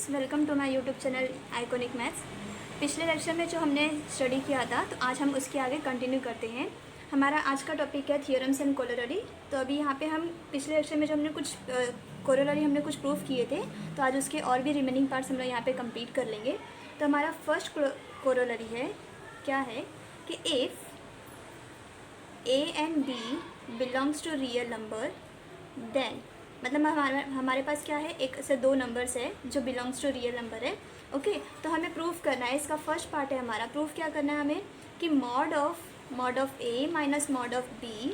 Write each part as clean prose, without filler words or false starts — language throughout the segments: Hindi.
Friends, welcome to my YouTube channel iconic maths. पिछले लेक्चर में जो हमने स्टडी किया था, तो आज हम उसके आगे कंटिन्यू करते हैं। हमारा आज का टॉपिक है थियोरम्स एंड कोरोलरी। तो अभी यहाँ पे हम पिछले लेक्चर में जो हमने कुछ कोरोलरी हमने कुछ प्रूफ किए थे, तो आज उसके और भी रिमेनिंग पार्ट्स हम लोग यहाँ पे कंप्लीट कर लेंगे। तो हमारा फर्स्ट कोरोलरी है, क्या है कि if A and B belongs to real number then, मतलब हमारे पास क्या है, एक से दो नंबर्स है जो बिलोंग्स टू रियल नंबर है। ओके, तो हमें प्रूफ करना है, इसका फर्स्ट पार्ट है हमारा। प्रूफ क्या करना है हमें कि mod of A minus mod of B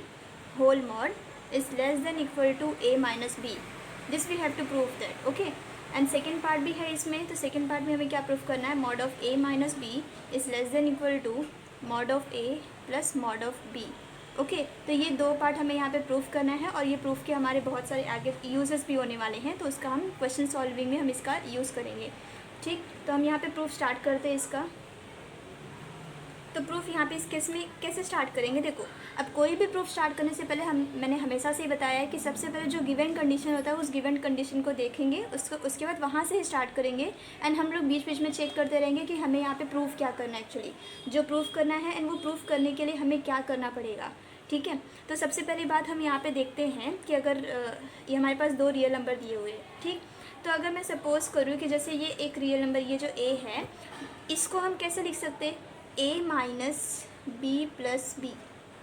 whole mod is less than equal to A minus B. This we have to prove that. Okay, and second part भी है इसमें। तो सेकेंड पार्ट में हमें क्या प्रूफ करना है, mod of A minus B is less than equal to mod of A plus mod of B. Okay, तो ये दो पार्ट हमें यहाँ पे प्रूफ करना है, और ये प्रूफ के हमारे बहुत सारे आगे यूजेस भी होने वाले हैं, तो उसका हम क्वेश्चन सॉल्विंग में हम इसका यूज़ करेंगे। ठीक, तो हम यहाँ पे प्रूफ स्टार्ट करते हैं इसका। तो प्रूफ यहाँ पे इस केस में कैसे स्टार्ट करेंगे, देखो अब कोई भी प्रूफ स्टार्ट करने से पहले मैंने हमेशा से ही बताया है कि सबसे पहले जो गिवन कंडीशन होता है उस गिवन कंडीशन को देखेंगे, उसके बाद वहाँ से ही स्टार्ट करेंगे। एंड हम लोग बीच बीच में चेक करते रहेंगे कि हमें यहाँ पे प्रूफ क्या करना है, एक्चुअली जो प्रूफ करना है, एंड वो प्रूफ करने के लिए हमें क्या करना पड़ेगा। ठीक है, तो सबसे पहली बात हम यहाँ पे देखते हैं कि अगर ये हमारे पास दो रियल नंबर दिए हुए हैं। ठीक, तो अगर मैं सपोज़ करूँ कि जैसे ये एक रियल नंबर, ये जो ए है, इसको हम कैसे लिख सकते हैं, A minus B plus B.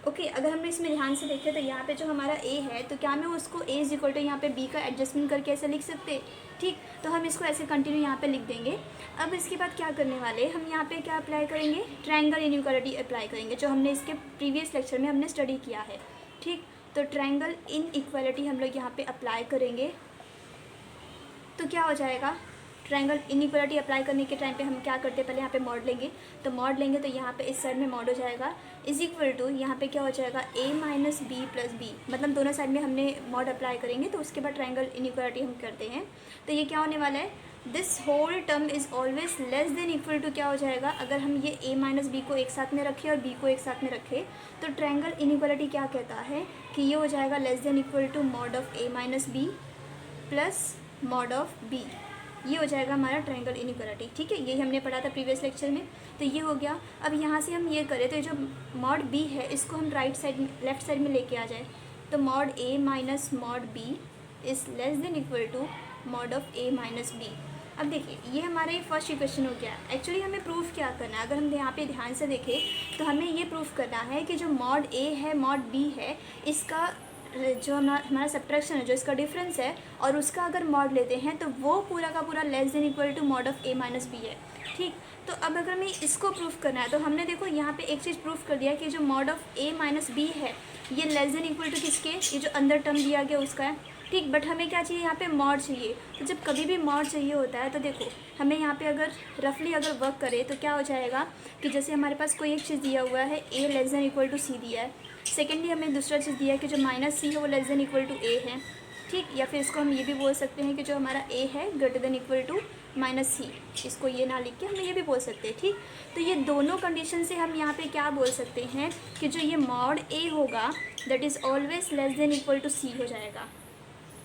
Okay, अगर हमने इसमें ध्यान से देखें तो यहाँ पे जो हमारा ए है, तो क्या मैं उसको ए इज इक्वल टू यहाँ पे बी का एडजस्टमेंट करके ऐसे लिख सकते। ठीक, तो हम इसको ऐसे कंटिन्यू यहाँ पे लिख देंगे। अब इसके बाद क्या करने वाले, हम यहाँ पे क्या अप्लाई करेंगे, ट्रायंगल इनइक्वालिटी अप्लाई करेंगे, जो हमने इसके प्रीवियस लेक्चर में हमने स्टडी किया है। ठीक, तो ट्रायंगल इनइक्वालिटी हम लोग यहाँ पे अप्लाई करेंगे, तो क्या हो जाएगा, ट्रायंगल इनइक्वालिटी अप्लाई करने के टाइम पे हम क्या करते हैं, पहले यहाँ पे मॉड लेंगे। तो मॉड लेंगे तो यहाँ पे इस साइड में मॉड हो जाएगा इज इक्वल टू, यहाँ पे क्या हो जाएगा, ए माइनस बी प्लस बी, मतलब दोनों साइड में हमने मॉड अप्लाई करेंगे। तो उसके बाद ट्रायंगल इनइक्वालिटी हम करते हैं, तो ये क्या होने वाला है, this whole term is always less than equal to, क्या हो जाएगा, अगर हम ये ए माइनस बी को एक साथ में रखें और बी को एक साथ में रखें, तो ट्रायंगल इनइक्वालिटी क्या कहता है कि ये हो जाएगा less than equal to mod of A minus B plus mod of B. ये हो जाएगा हमारा ट्रायंगल इनइक्वालिटी। ठीक है, यही हमने पढ़ा था प्रीवियस लेक्चर में। तो ये हो गया। अब यहाँ से हम ये करें तो ये जो मॉड बी है, इसको हम राइट साइड में, लेफ्ट साइड में लेके आ जाए, तो mod A minus mod B is less than equal to mod of A minus B. अब देखिए, ये हमारा ये फर्स्ट इक्वेशन हो गया। एक्चुअली हमें प्रूफ क्या करना है, अगर हम यहाँ पे ध्यान से देखें तो हमें ये प्रूफ करना है कि जो मॉड ए है मॉड बी है, इसका जो हमारा सब्ट्रैक्शन है, जो इसका डिफरेंस है, और उसका अगर मॉड लेते हैं तो वो पूरा का पूरा less than equal to mod of A minus B है। ठीक, तो अब अगर हमें इसको प्रूफ करना है, तो हमने देखो यहाँ पे एक चीज़ प्रूफ कर दिया कि जो mod of A minus B है, ये लेस देन इक्वल टू किसके, ये जो अंदर टर्म दिया गया उसका है। ठीक, बट हमें क्या चाहिए, यहाँ पे मॉड चाहिए। तो जब कभी भी मॉड चाहिए होता है, तो देखो हमें यहाँ पे अगर रफली अगर वर्क करें तो क्या हो जाएगा कि जैसे हमारे पास कोई एक चीज़ दिया हुआ है, A less than equal to सी दिया है। सेकेंडली हमें दूसरा चीज़ दिया है कि जो माइनस सी है वो less than equal to A है। ठीक, या फिर इसको हम ये भी बोल सकते हैं कि जो हमारा ए है greater than equal to minus C, इसको ये ना लिख के हम ये भी बोल सकते हैं। ठीक, तो ये दोनों कंडीशन से हम यहाँ पे क्या बोल सकते हैं कि जो ये मॉड ए होगा that is always less than equal to C हो जाएगा।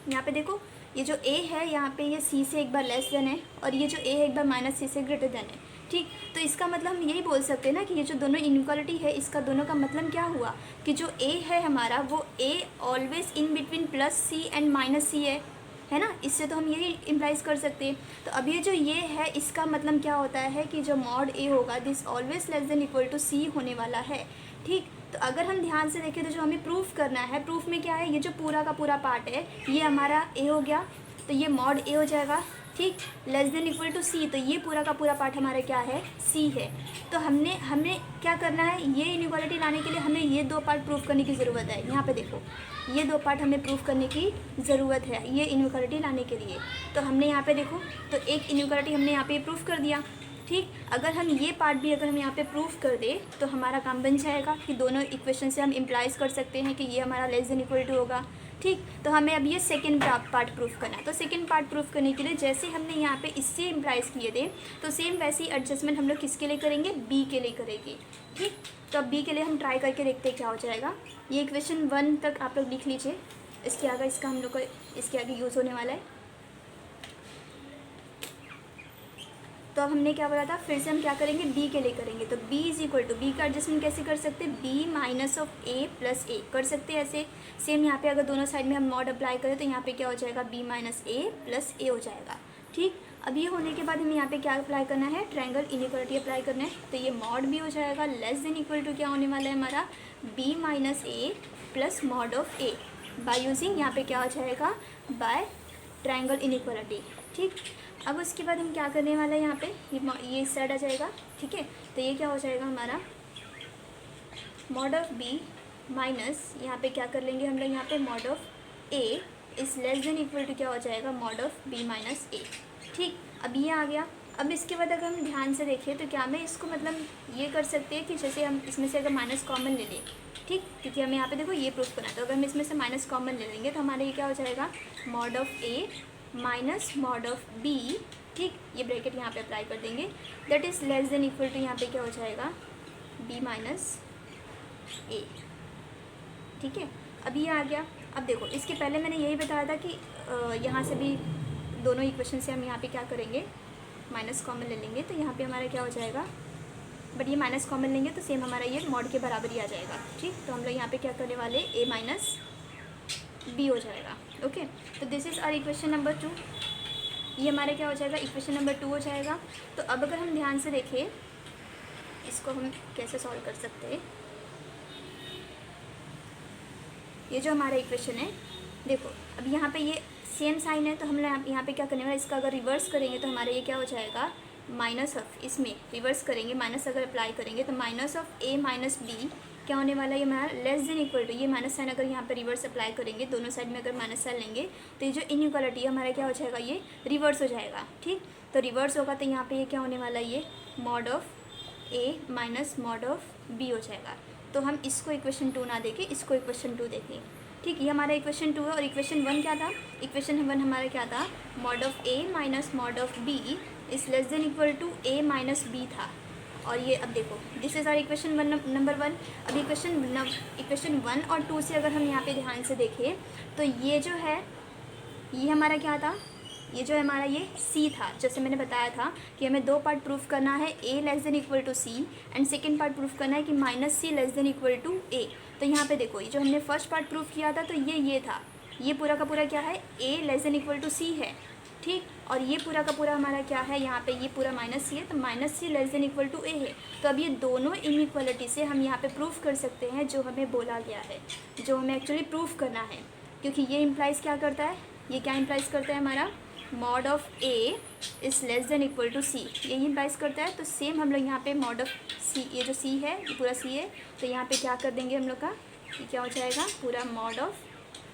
यहाँ पे देखो, ये जो ए है यहाँ पे ये सी से एक बार लेस देन है, और ये जो ए है एक बार माइनस सी से ग्रेटर देन है। ठीक, तो इसका मतलब हम यही बोल सकते हैं ना कि ये जो दोनों इनइक्वालिटी है, इसका दोनों का मतलब क्या हुआ कि जो ए है हमारा, वो A always in between plus C and minus C है ना। इससे तो हम यही इम्प्लाइज कर सकते हैं। तो अब ये जो ये है, इसका मतलब क्या होता है कि जो मॉड ए होगा this always less than equal to C होने वाला है। ठीक, तो अगर हम ध्यान से देखें तो जो हमें प्रूफ करना है, प्रूफ में क्या है, ये जो पूरा का पूरा पार्ट है ये हमारा ए हो गया, तो ये मॉड ए हो जाएगा। ठीक, लेस देन इक्वल टू सी, तो ये पूरा का पूरा पार्ट हमारा क्या है, सी है। तो हमें क्या करना है, ये इनइक्वालिटी लाने के लिए हमें ये दो पार्ट प्रूफ करने की ज़रूरत है। यहाँ पे देखो, ये दो पार्ट हमें प्रूफ करने की ज़रूरत है ये इनइक्वालिटी लाने के लिए। तो हमने यहाँ पे देखो, तो एक इनइक्वालिटी हमने यहाँ पे प्रूफ कर दिया। ठीक, अगर हम ये पार्ट भी अगर हम यहाँ पे प्रूफ कर दें तो हमारा काम बन जाएगा कि दोनों इक्वेशन से हम इम्प्लाइज कर सकते हैं कि ये हमारा लेस देन इक्वल टू होगा। ठीक, तो हमें अब ये सेकंड पार्ट प्रूफ करना है। तो सेकंड पार्ट प्रूफ करने के लिए जैसे हमने यहाँ पे इससे इम्प्लाइज किए थे, तो सेम वैसे ही एडजस्टमेंट हम लोग किसके लिए करेंगे, बी के लिए करेंगे। ठीक, तो अब बी के लिए हम ट्राई करके देखते हैं क्या हो जाएगा। ये इक्वेशन 1 तक आप लोग लिख लीजिए, इसके आगे इसका हम लोग को इसके आगे यूज़ होने वाला है। तो अब हमने क्या बोला था, फिर से हम क्या करेंगे, बी के लिए करेंगे। तो B is equal to, B का एडजस्टमेंट कैसे कर सकते हैं, B minus of A plus A कर सकते हैं ऐसे। सेम यहाँ पे अगर दोनों साइड में हम मॉड अप्लाई करें तो यहाँ पे क्या हो जाएगा, बी माइनस ए प्लस ए हो जाएगा। ठीक, अब ये होने के बाद हमें यहाँ पे क्या अप्लाई करना है, ट्रायंगल इनइक्वालिटी अप्लाई करना है। तो ये मॉड बी हो जाएगा लेस देन इक्वल टू क्या होने वाला है हमारा, B minus A plus mod of A by using यहाँ पे क्या हो जाएगा, बाय ट्रायंगल इनइक्वालिटी। ठीक, अब उसके बाद हम क्या करने वाला है, यहाँ पे ये इस साइड आ जाएगा। ठीक है, तो ये क्या हो जाएगा हमारा, मॉड ऑफ बी माइनस यहाँ पे क्या कर लेंगे हम लोग, यहाँ पे mod of A is less than equal to क्या हो जाएगा, mod of B minus A. ठीक, अब ये आ गया। अब इसके बाद अगर हम ध्यान से देखें तो क्या हमें इसको मतलब ये कर सकते हैं कि जैसे हम इसमें से अगर माइनस कॉमन ले लें, ठीक, क्योंकि हमें यहाँ पे देखो ये प्रूफ करना है। तो अगर हम इसमें से माइनस कॉमन ले लेंगे तो हमारा ये क्या हो जाएगा, mod of A minus mod of B. ठीक, ये ब्रैकेट यहाँ पे अप्लाई कर देंगे, that is less than equal to यहाँ पे क्या हो जाएगा, बी माइनस ए। ठीक है, अब ये आ गया। अब देखो इसके पहले मैंने यही बताया था कि यहाँ से भी दोनों इक्वेशन से हम यहाँ पे क्या करेंगे, माइनस कॉमन ले लेंगे तो यहाँ पे हमारा क्या हो जाएगा, बट ये माइनस कॉमन लेंगे तो सेम हमारा ये मॉड के बराबर ही आ जाएगा। ठीक, तो हम लोग यहाँ पे क्या करने वाले, ए माइनस बी हो जाएगा। ओके, तो this is our equation number 2। ये हमारा क्या हो जाएगा, इक्वेशन नंबर 2 हो जाएगा। तो अब अगर हम ध्यान से देखें इसको हम कैसे सॉल्व कर सकते हैं, ये जो हमारा इक्वेशन है, देखो अब यहाँ पे ये सेम साइन है तो हम लोग यहाँ पे क्या करने वाला, इसका अगर रिवर्स करेंगे तो हमारा ये क्या हो जाएगा, माइनस ऑफ, इसमें रिवर्स करेंगे माइनस अगर अप्लाई करेंगे तो minus of A minus B क्या होने वाला है, ये हमारा लेस देन इक्वल टू, ये माइनस साइन अगर यहाँ पे रिवर्स अप्लाई करेंगे, दोनों साइड में अगर माइनस साइन लेंगे तो ये जो इनइक्वालिटी है हमारा क्या हो जाएगा, ये रिवर्स हो जाएगा। ठीक, तो रिवर्स होगा तो यहाँ पे ये क्या होने वाला है, ये mod of A minus mod of B हो जाएगा। तो हम इसको इक्वेशन 2 ना देखें, इसको इक्वेशन 2 देखें। ठीक, ये हमारा इक्वेशन 2 है। और इक्वेशन 1 क्या था, इक्वेशन 1 हमारा क्या था, mod of A minus mod of B is less than equal to A minus B था। और ये अब देखो this is our equation number 1। अब इक्वेशन 1 और 2 से अगर हम यहाँ पे ध्यान से देखें तो ये जो है, ये हमारा क्या था, ये जो हमारा ये सी था, जैसे मैंने बताया था कि हमें 2 पार्ट प्रूफ करना है, A less than equal to C and second part proof करना है कि minus C less than equal to A. तो यहाँ पे देखो ये जो हमने फर्स्ट पार्ट प्रूफ किया था तो ये था, ये पूरा का पूरा क्या है, A less than equal to सी है। ठीक, और ये पूरा का पूरा हमारा क्या है, यहाँ पे ये पूरा माइनस सी है तो minus C less than equal to A है। तो अब ये दोनों इनइक्वालिटी से हम यहाँ पे प्रूफ कर सकते हैं जो हमें बोला गया है, जो हमें एक्चुअली प्रूफ करना है, क्योंकि ये इम्प्लाइज़ क्या करता है, ये क्या इम्प्लाइज़ करता है हमारा, mod of A is less than equal to C, यही इम्प्लाइज़ करता है। तो सेम हम लोग यहाँ पे मॉड ऑफ सी, ये जो सी है ये पूरा सी है, तो यहाँ पे क्या कर देंगे हम लोग का, ये क्या हो जाएगा, पूरा mod of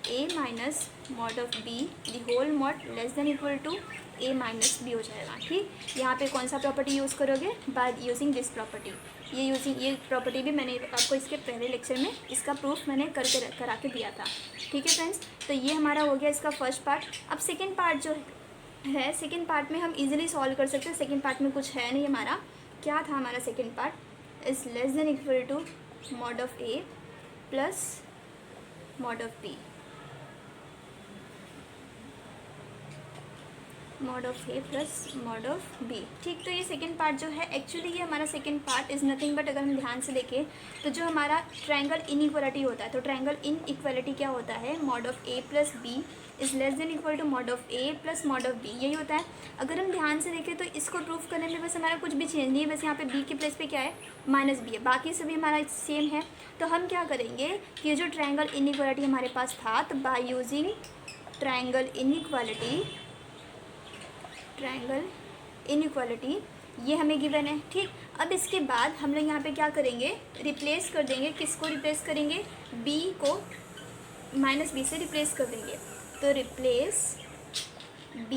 A minus mod of B the whole mod less than equal to A minus B हो जाएगा। ठीक, यहाँ पे कौन सा प्रॉपर्टी यूज़ करोगे, बाय यूजिंग दिस प्रॉपर्टी। ये प्रॉपर्टी भी मैंने आपको इसके पहले लेक्चर में इसका प्रूफ मैंने करा के दिया था। ठीक है फ्रेंड्स, तो ये हमारा हो गया इसका फर्स्ट पार्ट। अब सेकेंड पार्ट जो है, सेकेंड पार्ट में हम इजीली सॉल्व कर सकते हैं। सेकेंड पार्ट में कुछ है नहीं हमारा, क्या था हमारा second part, is less than equal to mod of A plus mod of B, mod of A plus mod of B. ठीक, तो ये सेकेंड पार्ट जो है, एक्चुअली ये हमारा second part is nothing but, अगर हम ध्यान से देखें तो जो हमारा ट्रायंगल इनइक्वालिटी होता है, तो ट्रायंगल इनइक्वालिटी क्या होता है, mod of A plus B is less than equal to mod of A plus mod of B, यही होता है। अगर हम ध्यान से देखें तो इसको प्रूफ करने में बस हमारा कुछ भी चेंज नहीं है, बस यहाँ पे बी के प्लेस पे क्या है, माइनस बी है, बाकी सभी हमारा सेम है। तो हम क्या करेंगे कि ये जो ट्रायंगल इनइक्वालिटी हमारे पास था, तो बाय यूजिंग ट्रायंगल इनइक्वालिटी ये हमें गिवन है। ठीक, अब इसके बाद हम लोग यहाँ पे क्या करेंगे, रिप्लेस कर देंगे, किसको रिप्लेस करेंगे, b को माइनस बी से रिप्लेस कर देंगे। तो replace b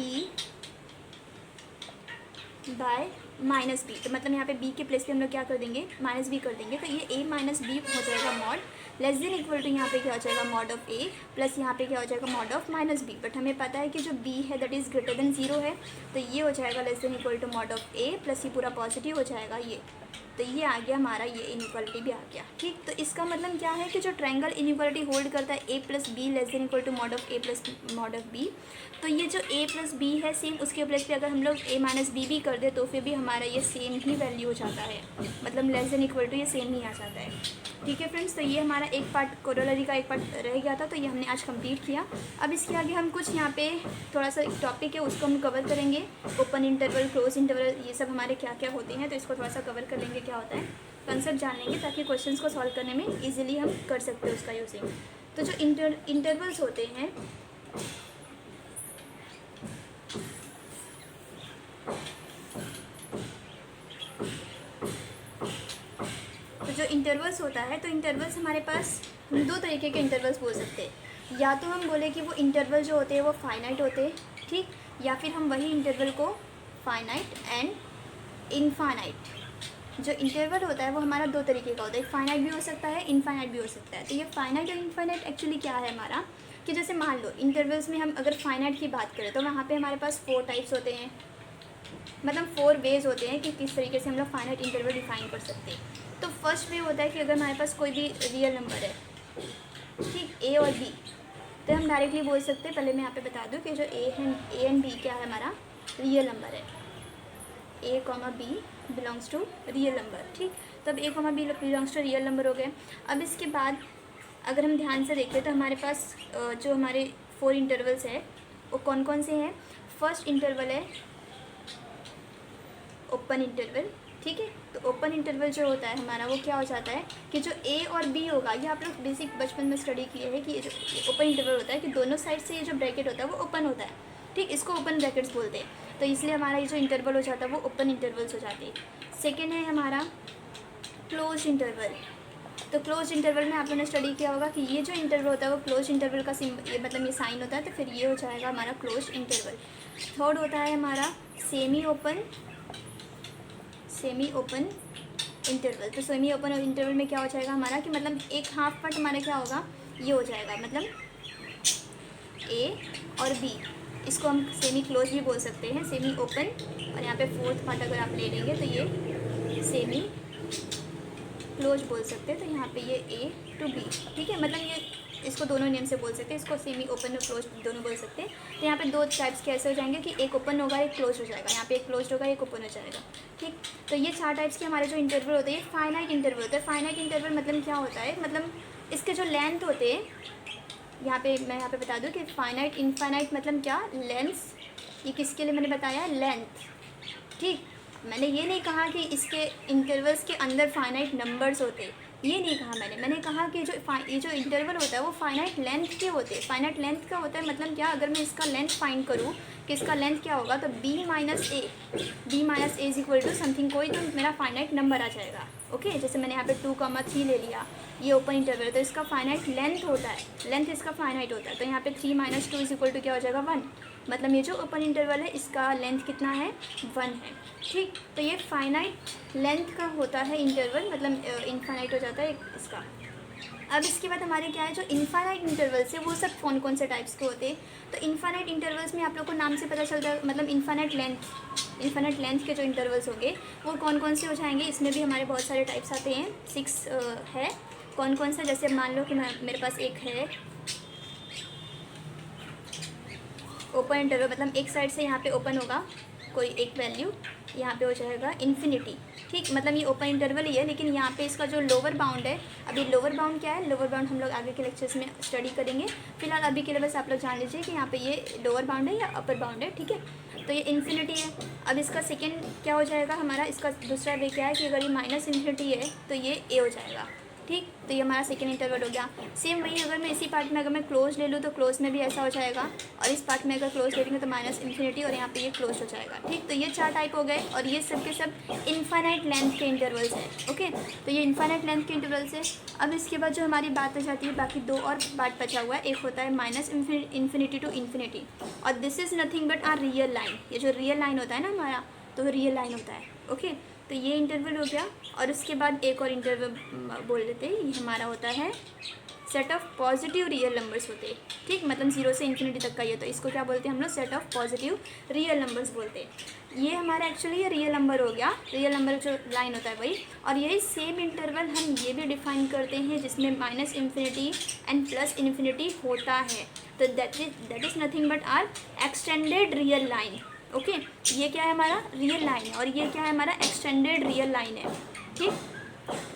by minus B, तो मतलब यहाँ पे b के प्लेस पे हम लोग क्या कर देंगे, माइनस बी कर देंगे। तो ये a माइनस बी हो जाएगा mod less than equal to, यहाँ पे क्या हो जाएगा, मॉड ऑफ a प्लस यहाँ पे क्या हो जाएगा, mod of minus B. But हमें पता है कि जो b है दैट इज़ ग्रेटर देन 0 है, तो ये हो जाएगा less than equal to mod of a plus ये पूरा पॉजिटिव हो जाएगा ये, तो ये आ गया हमारा, ये इनइक्वालिटी भी आ गया। ठीक, तो इसका मतलब क्या है कि जो ट्रायंगल इनइक्वालिटी होल्ड करता है a plus B less than equal to mod of a plus mod of b, तो ये जो a प्लस बी है सेम उसके प्लस पे अगर हम लोग a माइनस बी भी कर दे तो फिर भी हमारा ये सेम ही वैल्यू हो जाता है, मतलब लेस देन इक्वल टू ये सेम ही आ जाता है। ठीक है फ्रेंड्स, तो ये हमारा एक पार्ट कोरोलरी का एक पार्ट रह गया था, तो ये हमने आज कंप्लीट किया। अब इसके आगे हम कुछ यहाँ पे थोड़ा सा एक टॉपिक है उसको हम कवर करेंगे, ओपन इंटरवल, क्लोज इंटरवल, ये सब हमारे क्या क्या होते हैं, तो इसको थोड़ा सा कवर कर लेंगे, क्या होता है कंसेप्ट जान लेंगे, ताकि क्वेश्चंस को सॉल्व करने में इजीली हम कर सकते हैं उसका यूजिंग। तो जो इंटरवल्स होते हैं, तो जो इंटरवल्स होता है, तो इंटरवल्स हमारे पास हम दो तरीके के इंटरवल्स बोल सकते हैं। या तो हम बोले कि वो इंटरवल जो होते हैं वो फाइनाइट होते हैं, ठीक, या फिर हम वही इंटरवल को फाइनाइट एंड इनफाइनाइट, जो इंटरवल होता है वो हमारा दो तरीके का होता है, फाइनाइट भी हो सकता है, इनफाइनाइट भी हो सकता है। तो ये फाइनाइट और इनफाइनाइट एक्चुअली क्या है हमारा, कि जैसे मान लो इंटरवल्स में हम अगर फाइनाइट की बात करें तो वहाँ पे हमारे पास 4 टाइप्स होते हैं, मतलब 4 वेज होते हैं कि किस तरीके से हम लोग फाइनाइट इंटरवल डिफाइन कर सकते हैं। तो फर्स्ट वे होता है कि अगर हमारे पास कोई भी रियल नंबर है, ठीक, ए और बी, तो हम डायरेक्टली बोल सकते हैं, पहले मैं यहाँ पे बता दूँ कि जो ए एंड बी क्या है, हमारा रियल नंबर है, A comma B belongs to real number. ठीक, तब A comma B belongs to real number हो गए। अब इसके बाद अगर हम ध्यान से देखें तो हमारे पास जो हमारे 4 इंटरवल्स है वो कौन कौन से हैं। फर्स्ट इंटरवल है ओपन इंटरवल, ठीक है। तो ओपन इंटरवल जो होता है हमारा वो क्या हो जाता है कि जो ए और बी होगा, ये आप लोग बेसिक बचपन में स्टडी किए हैं कि ये जो ओपन इंटरवल होता है कि दोनों साइड से ये जो ब्रैकेट होता है वो ओपन होता है, ठीक, इसको ओपन ब्रैकेट्स बोलते हैं। तो इसलिए हमारा ये जो इंटरवल हो जाता है वो ओपन इंटरवल्स हो जाते हैं। सेकेंड है हमारा क्लोज इंटरवल। तो क्लोज इंटरवल में आप लोगों ने स्टडी किया होगा कि ये जो इंटरवल होता है वो क्लोज इंटरवल का ये मतलब ये साइन होता है, तो फिर ये हो जाएगा हमारा क्लोज इंटरवल। थर्ड होता है हमारा सेमी ओपन इंटरवल। तो सेमी ओपन इंटरवल में क्या हो जाएगा हमारा कि मतलब एक हाफ पार्ट हमारा क्या होगा, ये हो जाएगा, मतलब ए और बी, इसको हम सेमी क्लोज भी बोल सकते हैं, सेमी ओपन, और यहाँ पे फोर्थ पार्ट अगर आप ले लेंगे तो ये सेमी क्लोज बोल सकते हैं। तो यहाँ पे ये ए टू बी, ठीक है, मतलब ये इसको दोनों नेम से बोल सकते हैं, इसको सेमी ओपन और क्लोज दोनों बोल सकते हैं। तो यहाँ पे 2 टाइप्स कैसे हो जाएंगे कि एक ओपन होगा एक क्लोज हो जाएगा, यहाँ पे एक क्लोज होगा एक ओपन हो जाएगा, ठीक। तो ये 4 टाइप्स के हमारे जो इंटरवल होते हैं, फाइनाइट इंटरवल होता है। फाइनाइट इंटरवल मतलब क्या होता है, मतलब इसके जो लेंथ होते हैं, मैं यहाँ पे बता दूँ कि फाइनाइट इनफाइनाइट मतलब क्या, लेंथ, ये किसके लिए मैंने बताया, लेंथ, ठीक। मैंने ये नहीं कहा कि इसके इंटरवल्स के अंदर फाइनाइट नंबर्स होते, ये नहीं कहा मैंने कहा कि ये जो इंटरवल होता है वो फाइनाइट लेंथ के होते हैं। फाइनाइट लेंथ का होता है मतलब क्या, अगर मैं इसका लेंथ फाइंड करूँ कि इसका लेंथ क्या होगा, तो b minus A is equal to something, कोई तो मेरा फाइनाइट नंबर आ जाएगा, ओके। जैसे मैंने यहाँ पे 2,3 ले लिया, ये ओपन इंटरवल है तो इसका फाइनाइट लेंथ होता है, लेंथ इसका फाइनाइट होता है। तो यहाँ पे 3 माइनस 2 इज इक्वल टू क्या हो जाएगा, 1, मतलब ये जो ओपन इंटरवल है इसका लेंथ कितना है, 1 है, ठीक। तो ये फाइनाइट लेंथ का होता है इंटरवल, मतलब इनफाइनाइट हो जाता है इसका। अब इसके बाद हमारे क्या है, जो इनफाइनाइट इंटरवल्स है वो सब कौन कौन से टाइप्स के होते हैं। तो इनफाइनाइट इंटरवल्स में आप लोग को नाम से पता चलता है, मतलब इनफाइनाइट लेंथ के जो इंटरवल्स होंगे वो कौन कौन से हो जाएंगे। इसमें भी हमारे बहुत सारे टाइप्स आते हैं, 6 है। कौन कौन सा, जैसे मान लो कि मेरे पास एक है ओपन इंटरवल, मतलब एक साइड से यहाँ पे ओपन होगा कोई एक वैल्यू, यहाँ पे हो जाएगा इन्फिनिटी, ठीक। मतलब ये ओपन इंटरवल ही है, लेकिन यहाँ पे इसका जो लोअर बाउंड है, अभी लोअर बाउंड क्या है, लोअर बाउंड हम लोग आगे के लेक्चर्स में स्टडी करेंगे। फिलहाल अभी के लिए बस आप लोग जान लीजिए कि यहाँ पे ये लोअर बाउंड है या अपर बाउंड है, ठीक है। तो ये इन्फिनिटी है। अब इसका सेकेंड क्या हो जाएगा हमारा, इसका दूसरा वे क्या है कि अगर ये माइनस इन्फिनिटी है तो ये ए हो जाएगा, ठीक। तो ये हमारा सेकेंड इंटरवल हो गया। सेम वही अगर मैं इसी पार्ट में अगर मैं क्लोज ले लूँ तो क्लोज में भी ऐसा हो जाएगा, और इस पार्ट में अगर क्लोज ले लेंगे तो माइनस इन्फिनिटी, और यहाँ पे ये क्लोज हो जाएगा, ठीक। तो ये 4 टाइप हो गए, और ये सब के सब इनफाइनाइट लेंथ के इंटरवल्स हैं, ओके। तो ये इनफाइनाइट लेंथ के इंटरवल्स है। अब इसके बाद जो हमारी बात आ जाती है, बाकी 2 और पार्ट बचा हुआ है। एक होता है माइनस इन्फिनिटी टू इन्फिनिटी, और this is nothing but R real line. ये जो रियल लाइन होता है ना हमारा, तो रियल लाइन होता है, ओके। तो ये इंटरवल हो गया, और उसके बाद एक और इंटरवल बोल लेते हैं, ये हमारा होता है set of positive real numbers होते हैं, ठीक, मतलब 0 से इन्फिनिटी तक का ये, तो इसको क्या बोलते हैं हम लोग, set of positive real numbers बोलते हैं। ये हमारा एक्चुअली ये रियल नंबर हो गया, रियल नंबर जो लाइन होता है वही। और यही सेम इंटरवल हम ये भी डिफाइन करते हैं जिसमें minus infinity and plus infinity होता है, तो that is nothing but R extended real line. Okay, ये क्या है, हमारा रियल लाइन है, और ये क्या है, हमारा एक्सटेंडेड रियल लाइन है, ठीक।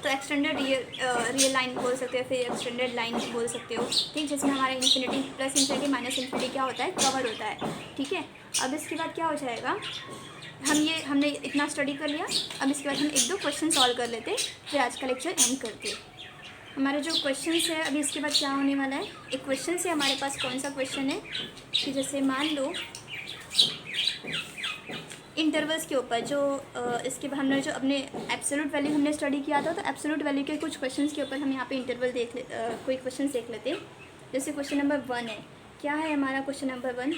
तो एक्सटेंडेड रियल लाइन बोल सकते हो, फिर एक्सटेंडेड लाइन बोल सकते हो, ठीक, जिसमें हमारा infinity plus infinity minus infinity क्या होता है, कवर होता है, ठीक है। अब इसके बाद क्या हो जाएगा, हमने इतना स्टडी कर लिया, अब इसके बाद हम एक दो क्वेश्चन सॉल्व कर लेते, फिर आज का लेक्चर एंड करते हैं। हमारे जो क्वेश्चंस है अभी इसके बाद क्या होने वाला है, एक क्वेश्चन से हमारे पास कौन सा क्वेश्चन है कि जैसे मान लो इंटरवल्स के ऊपर जो इसके बाद हमने जो अपने एब्सोल्यूट वैल्यू हमने स्टडी किया था, तो एब्सोल्यूट वैल्यू के कुछ क्वेश्चंस के ऊपर हम यहाँ पे इंटरवल कोई क्वेश्चन देख लेते हैं। जैसे क्वेश्चन नंबर 1 है, क्या है हमारा क्वेश्चन नंबर 1,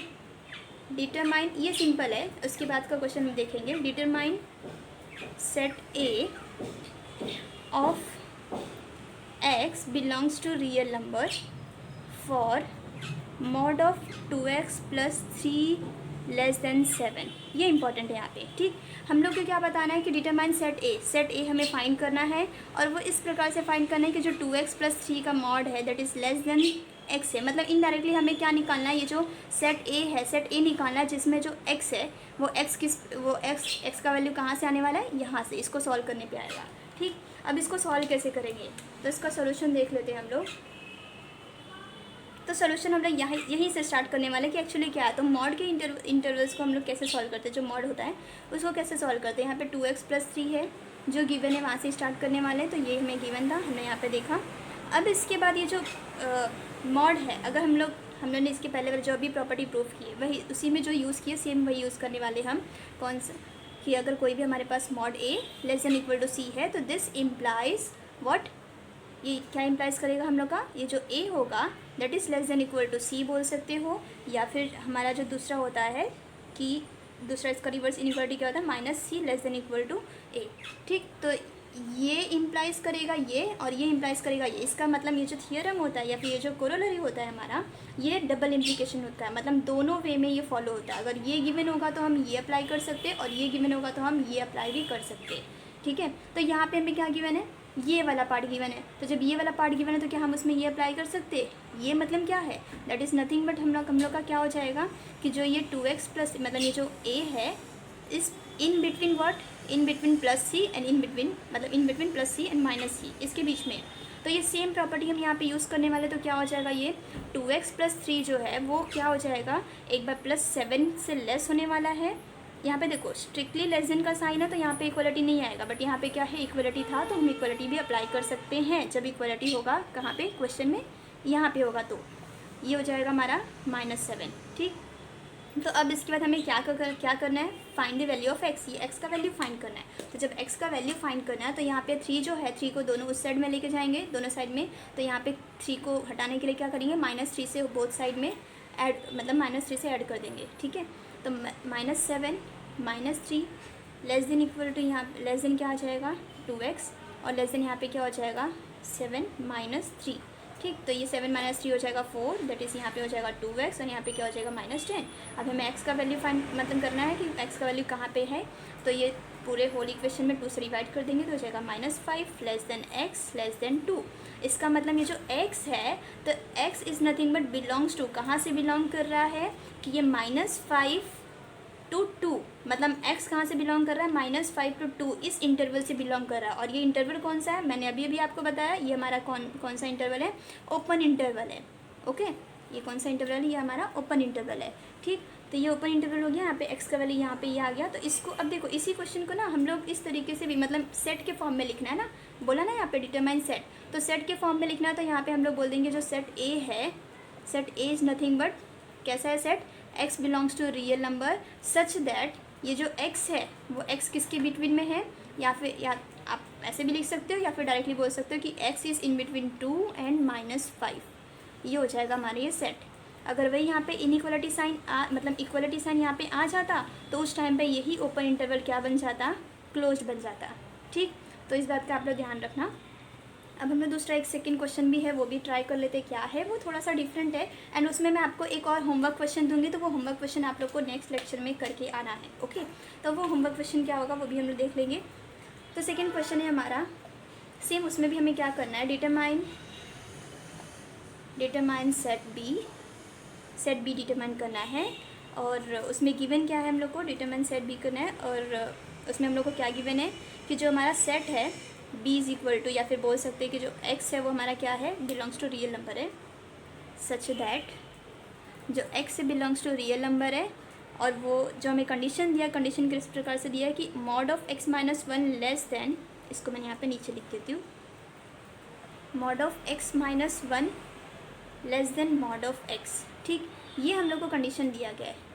डिटरमाइन, ये सिंपल है, उसके बाद का क्वेश्चन हम देखेंगे, determine set A of x belongs to real number for mod of 2x + 3 < 7। ये इंपॉर्टेंट है यहाँ पे, ठीक। हम लोग को क्या बताना है कि डिटरमाइन सेट ए हमें फाइंड करना है, और वो इस प्रकार से फाइंड करना है कि जो 2x + 3 का मॉड है दैट इज़ < x है, मतलब इनडायरेक्टली हमें क्या निकालना है, ये जो सेट ए है, सेट ए निकालना है जिसमें जो x है वो x का वैल्यू कहाँ से आने वाला है, यहाँ से, इसको सॉल्व करने पे आएगा, ठीक। अब इसको सॉल्व कैसे करेंगे, तो इसका सोल्यूशन देख लेते हैं हम लोग। तो सोल्यूशन हम लोग यहीं से स्टार्ट करने वाले कि एक्चुअली क्या है, तो मॉड के इंटरवल्स को हम लोग कैसे सॉल्व करते हैं, जो मॉड होता है उसको कैसे सॉल्व करते हैं। यहाँ पे 2x + 3 है जो गिवन है, वहाँ से स्टार्ट करने वाले हैं, तो ये हमें गिवन था, हमने यहाँ पे देखा। अब इसके बाद ये जो मॉड है, अगर हम लोगों ने इसके पहले जो अभी प्रॉपर्टी प्रूफ की है वही उसी में जो यूज़ किए सेम वही यूज़ करने वाले हम, कौन सा, कि अगर कोई भी हमारे पास मॉड a <= c है, तो दिस इम्प्लाइज व्हाट, ये क्या इम्प्लाइज करेगा हम लोग का, ये जो a होगा दैट इज़ <= c बोल सकते हो, या फिर हमारा जो दूसरा होता है कि दूसरा इसका रिवर्स इनइक्वालिटी क्या होता है, -c <= a, ठीक। तो ये इम्प्लाइज करेगा ये, और ये इम्प्लाइज करेगा ये, इसका मतलब ये जो थियरम होता है या फिर ये जो कोरोलरी होता है हमारा, ये डबल इम्प्लीकेशन होता है, मतलब दोनों वे में ये फॉलो होता है। अगर ये गिवन होगा तो हम ये अप्लाई कर सकते हैं, और ये गिवन होगा तो हम ये अप्लाई भी कर सकते हैं, ठीक है। तो यहाँ पे हमें क्या गिवन है, ये वाला पार्ट गिवन है, तो जब ये वाला पार्ट गिवन है तो क्या हम उसमें ये अप्लाई कर सकते हैं, ये मतलब क्या है, दैट इज़ नथिंग बट हम लोग का क्या हो जाएगा कि जो ये 2x प्लस, मतलब ये जो a है is in between what, in between +c and in between, मतलब in between +c and -c, इसके बीच में, तो ये सेम प्रॉपर्टी हम यहाँ पे यूज़ करने वाले। तो क्या हो जाएगा, ये 2x + 3 जो है वो क्या हो जाएगा, एक बार +7 से लेस होने वाला है। यहाँ पे देखो स्ट्रिक्टली लेस देन का साइन है तो यहाँ पे इक्वलिटी नहीं आएगा, बट यहाँ पे क्या है, इक्वलिटी था, तो हम इक्वलिटी भी अप्लाई कर सकते हैं। जब इक्वलिटी होगा कहाँ पे, क्वेश्चन में यहाँ पे होगा, तो ये हो जाएगा हमारा -7, ठीक। तो अब इसके बाद हमें क्या करना है, find the value of x, ये x का वैल्यू फाइंड करना है। तो जब x का वैल्यू फाइंड करना है तो यहाँ पे 3 जो है, 3 को दोनों उस साइड में लेके जाएंगे, दोनों साइड में, तो यहाँ पे 3 को हटाने के लिए क्या करेंगे, -3 से बोथ साइड में ऐड, मतलब -3 से ऐड कर देंगे, ठीक है। तो -7 -3 <= यहाँ लेस देन क्या आ जाएगा 2x, और लेस देन यहाँ पे क्या हो जाएगा 7 - 3, ठीक। तो ये 7 - 3 हो जाएगा 4, दैट इज़ यहाँ पे हो जाएगा 2x, और यहाँ पे क्या हो जाएगा -10। अब हमें x का वैल्यू फाइंड मतलब करना है कि x का वैल्यू कहाँ पे है, तो ये पूरे होल इक्वेशन में 2 से डिवाइड कर देंगे तो हो जाएगा -5 < x < 2। इसका मतलब ये जो x है, तो x is nothing but belongs to, कहाँ से बिलोंग कर रहा है कि ये -5 to 2, मतलब x कहाँ से बिलोंग कर रहा है, -5 to 2 इस इंटरवल से बिलोंग कर रहा है। और ये इंटरवल कौन सा है, मैंने अभी आपको बताया, ये हमारा कौन सा इंटरवल है, ओपन इंटरवल है, ओके। ये कौन सा इंटरवल है, ये हमारा ओपन इंटरवल है, ठीक। तो ये ओपन इंटरवल हो गया, यहाँ पे x का वैल्यू यहाँ पे ये आ गया। तो इसको अब देखो, इसी क्वेश्चन को ना हम लोग इस तरीके से भी, मतलब सेट के फॉर्म में लिखना है ना, बोला ना यहाँ पे डिटरमाइन सेट, तो सेट के फॉर्म में लिखना है। तो यहाँ पे हम लोग बोल देंगे जो सेट A है, set A is nothing but कैसा है set, x belongs to real number such that ये जो x है वो x किसके बिटवीन में है, या फिर या आप ऐसे भी लिख सकते हो, या फिर डायरेक्टली बोल सकते हो कि x is in between 2 and -5, ये हो जाएगा हमारा ये सेट। अगर वही यहाँ पे इनइक्वलिटी साइन मतलब इक्वलिटी साइन यहाँ पे आ जाता तो उस टाइम पे यही ओपन इंटरवल क्या बन जाता, क्लोज्ड बन जाता, ठीक। तो इस बात का आप लोग ध्यान रखना। अब हम लोग दूसरा एक सेकंड क्वेश्चन भी है वो भी ट्राई कर लेते क्या है, वो थोड़ा सा डिफरेंट है एंड उसमें मैं आपको एक और होमवर्क क्वेश्चन दूंगी, तो वो होमवर्क क्वेश्चन आप लोग को नेक्स्ट लेक्चर में करके आना है। ओके, तो वो होमवर्क क्वेश्चन क्या होगा वो भी हम लोग देख लेंगे। तो सेकेंड क्वेश्चन है हमारा सेम, उसमें भी हमें क्या करना है, डिटरमाइन सेट बी डिटरमाइन करना है। और उसमें गिवन क्या है हम लोग को, डिटरमाइन सेट बी करना है। और उसमें हम लोग को क्या गिवन है कि जो हमारा सेट है b इज़ इक्वल टू, या फिर बोल सकते हैं कि जो x है वो हमारा क्या है, बिलोंग्स टू रियल नंबर है, सच दैट जो x belongs to real number है। और वो जो हमें कंडीशन दिया, कंडीशन किस प्रकार से दिया है कि mod of x minus one less then, इसको मैंने यहाँ पे नीचे लिख देती हूँ, mod of x minus one less than mod of x। ठीक, ये हम लोग को कंडीशन दिया गया है।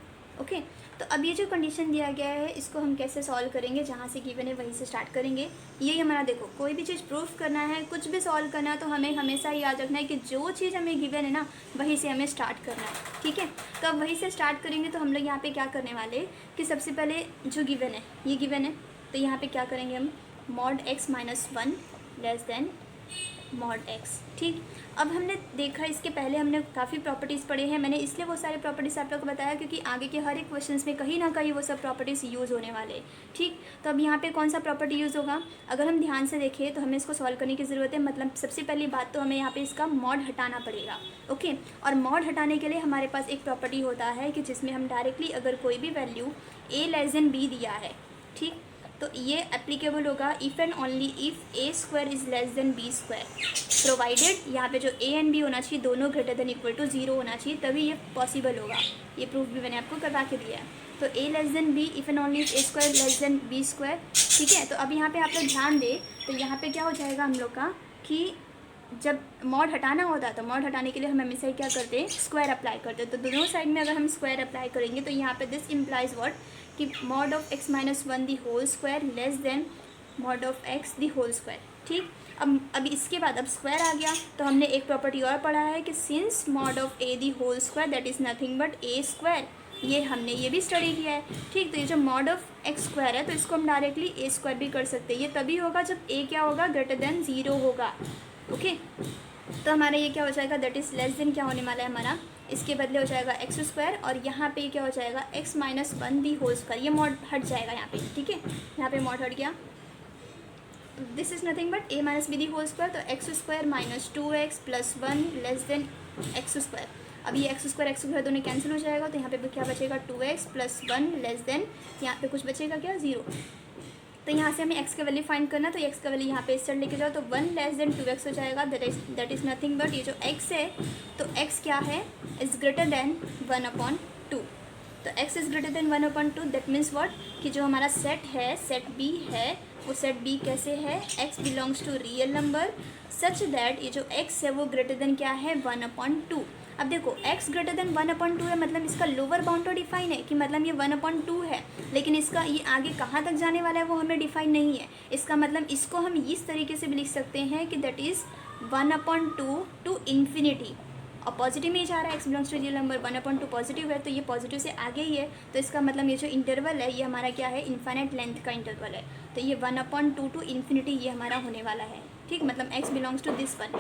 ओके, तो अब ये जो कंडीशन दिया गया है इसको हम कैसे सॉल्व करेंगे, जहाँ से गिवन है वहीं से स्टार्ट करेंगे। यही हमारा, देखो कोई भी चीज़ प्रूफ करना है, कुछ भी सॉल्व करना है, तो हमें हमेशा याद रखना है कि जो चीज़ हमें गिवन है ना वहीं से हमें स्टार्ट करना है। ठीक है, तो अब वहीं से स्टार्ट करेंगे। तो हम लोग यहाँ पे क्या करने वाले कि सबसे पहले जो गिवन है, ये गिवन है, तो यहाँ पे क्या करेंगे हम, mod x minus one less than mod x। ठीक, अब हमने देखा इसके पहले हमने काफ़ी प्रॉपर्टीज़ पढ़े हैं, मैंने इसलिए वो सारे प्रॉपर्टीज़ आप लोग को बताया क्योंकि आगे के हर एक क्वेश्चंस में कहीं ना कहीं वो सब प्रॉपर्टीज़ यूज़ होने वाले हैं। ठीक, तो अब यहाँ पे कौन सा प्रॉपर्टी यूज़ होगा, अगर हम ध्यान से देखें तो हमें इसको सॉल्व करने की ज़रूरत है। मतलब सबसे पहली बात तो हमें यहाँ पे इसका मॉड हटाना पड़ेगा। ओके, और मॉड हटाने के लिए हमारे पास एक प्रॉपर्टी होता है कि जिसमें हम डायरेक्टली अगर कोई भी value a less than b दिया है, ठीक, तो ये एप्लीकेबल होगा if and only if a square is less then b square, provided यहाँ पे जो a एंड b होना चाहिए दोनों ग्रेटर देन इक्वल टू 0 होना चाहिए, तभी ये पॉसिबल होगा। ये प्रूफ भी मैंने आपको करवा के दिया है। तो a less than b if and only if a square less then b square. ठीक है, तो अब यहाँ पे आप लोग ध्यान दें, तो यहाँ पे क्या हो जाएगा हम लोग का कि जब मॉड हटाना होता है तो मॉड हटाने के लिए हम हमेशा क्या करते हैं, स्क्वायर अप्लाई करते हैं। तो दोनों साइड में अगर हम स्क्वायर अप्लाई करेंगे तो यहाँ पे दिस इम्प्लाइज व्हाट कि mod of x minus one the whole square less than mod of x the whole square. ठीक, अब इसके बाद अब स्क्वायर आ गया तो हमने एक प्रॉपर्टी और पढ़ा है कि since mod of a the whole square that is nothing but a square, ये हमने ये भी स्टडी किया है। ठीक, तो ये जो मॉड ऑफ x स्क्वायर है तो इसको हम डायरेक्टली a स्क्वायर भी कर सकते हैं। ये तभी होगा जब a क्या होगा, ग्रेटर देन 0 होगा। ओके, तो हमारा ये क्या हो जाएगा, दैट इज़ लेस देन क्या होने वाला है हमारा, इसके बदले हो जाएगा एक्स स्क्वायर और यहाँ पे क्या हो जाएगा x minus one the whole square. ये मॉड हट जाएगा यहाँ पे। ठीक है, यहाँ पे मॉड हट गया, this is nothing but a minus B the whole square, तो X square minus 2x plus one less than X square. अब ये एक्स स्क्वायर दोनों कैंसिल हो जाएगा, तो यहाँ पे क्या बचेगा 2x plus one less then, यहाँ पे कुछ बचेगा क्या, 0। तो यहाँ से हमें x का वैल्यू फाइंड करना, तो x का वैल्यू यहाँ पे इस साइड लेके जाओ तो 1 लेस देन 2x हो जाएगा, दैट इज़ नथिंग बट ये जो x है तो x क्या है, इज़ ग्रेटर देन 1/2। तो x is greater than 1/2, that means what कि जो हमारा सेट है, सेट b है, वो सेट b कैसे है, x belongs to real number such that ये जो x है वो ग्रेटर देन क्या है, 1/2। अब देखो x ग्रेटर देन 1/2 है, मतलब इसका लोअर बाउंड तो डिफाइन है कि मतलब ये 1/2 है, लेकिन इसका ये आगे कहाँ तक जाने वाला है वो हमें डिफाइन नहीं है। इसका मतलब इसको हम इस तरीके से भी लिख सकते हैं कि दैट इज़ 1/2 टू इन्फिनिटी, और पॉजिटिव में ही जा रहा है, x belongs to real number, 1/2 positive है तो ये पॉजिटिव से आगे ही है, तो इसका मतलब ये जो इंटरवल है ये हमारा क्या है, इन्फाइनाइट लेंथ का इंटरवल है, तो ये 1/2 टू इन्फिनिटी ये हमारा होने वाला है। ठीक, मतलब x belongs to this one,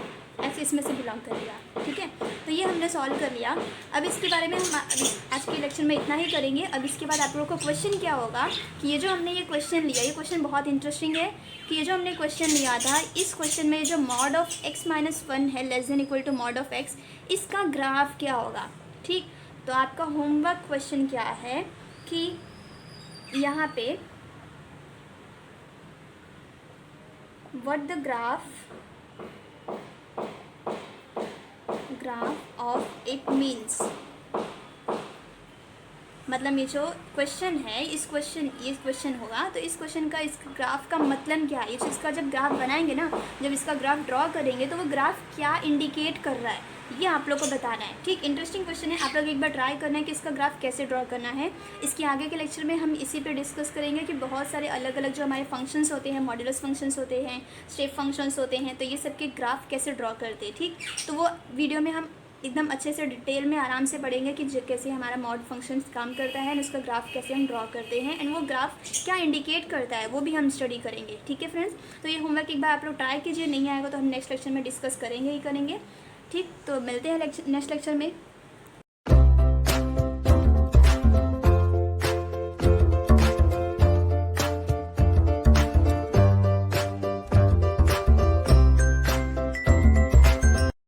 x इसमें से बिलोंग करेगा। ठीक है, तो ये हमने सॉल्व कर लिया। अब इसके बारे में हम अभी आज के लेक्चर में इतना ही करेंगे। अब इसके बाद आप लोगों को क्वेश्चन क्या होगा कि ये जो हमने ये क्वेश्चन लिया, ये क्वेश्चन बहुत इंटरेस्टिंग है कि ये जो हमने क्वेश्चन लिया था, इस क्वेश्चन में जो mod of x minus one है less than equal to mod of x, इसका ग्राफ क्या होगा। ठीक, तो आपका होमवर्क क्वेश्चन क्या है कि यहाँ पे what the graph of it means, मतलब ये जो क्वेश्चन है ये क्वेश्चन होगा, तो इस क्वेश्चन का इस ग्राफ का मतलब क्या है, इसका जब ग्राफ बनाएंगे ना, जब इसका ग्राफ ड्रॉ करेंगे तो वो ग्राफ क्या इंडिकेट कर रहा है ये आप लोग को बताना है। ठीक, इंटरेस्टिंग क्वेश्चन है, आप लोग एक बार ट्राई करना है कि इसका ग्राफ कैसे ड्रॉ करना है। इसके आगे के लेक्चर में हम इसी पे डिस्कस करेंगे कि बहुत सारे अलग अलग जो हमारे फंक्शंस होते हैं, मॉड्यूलस फंक्शंस होते हैं, स्टेप फंक्शंस होते हैं, तो ये सब के ग्राफ कैसे ड्रॉ करते हैं। ठीक, तो वो वीडियो में हम एकदम अच्छे से डिटेल में आराम से पढ़ेंगे कि कैसे हमारा मॉड फंक्शंस काम करता है एंड उसका ग्राफ कैसे हम ड्रॉ करते हैं एंड वो ग्राफ क्या इंडिकेट करता है वो भी हम स्टडी करेंगे। ठीक है फ्रेंड्स, तो ये होमवर्क एक बार आप लोग ट्राई कीजिए, नहीं आएगा तो हम नेक्स्ट लेक्चर में डिस्कस करेंगे ही करेंगे। ठीक, तो मिलते हैं नेक्स्ट लेक्चर में।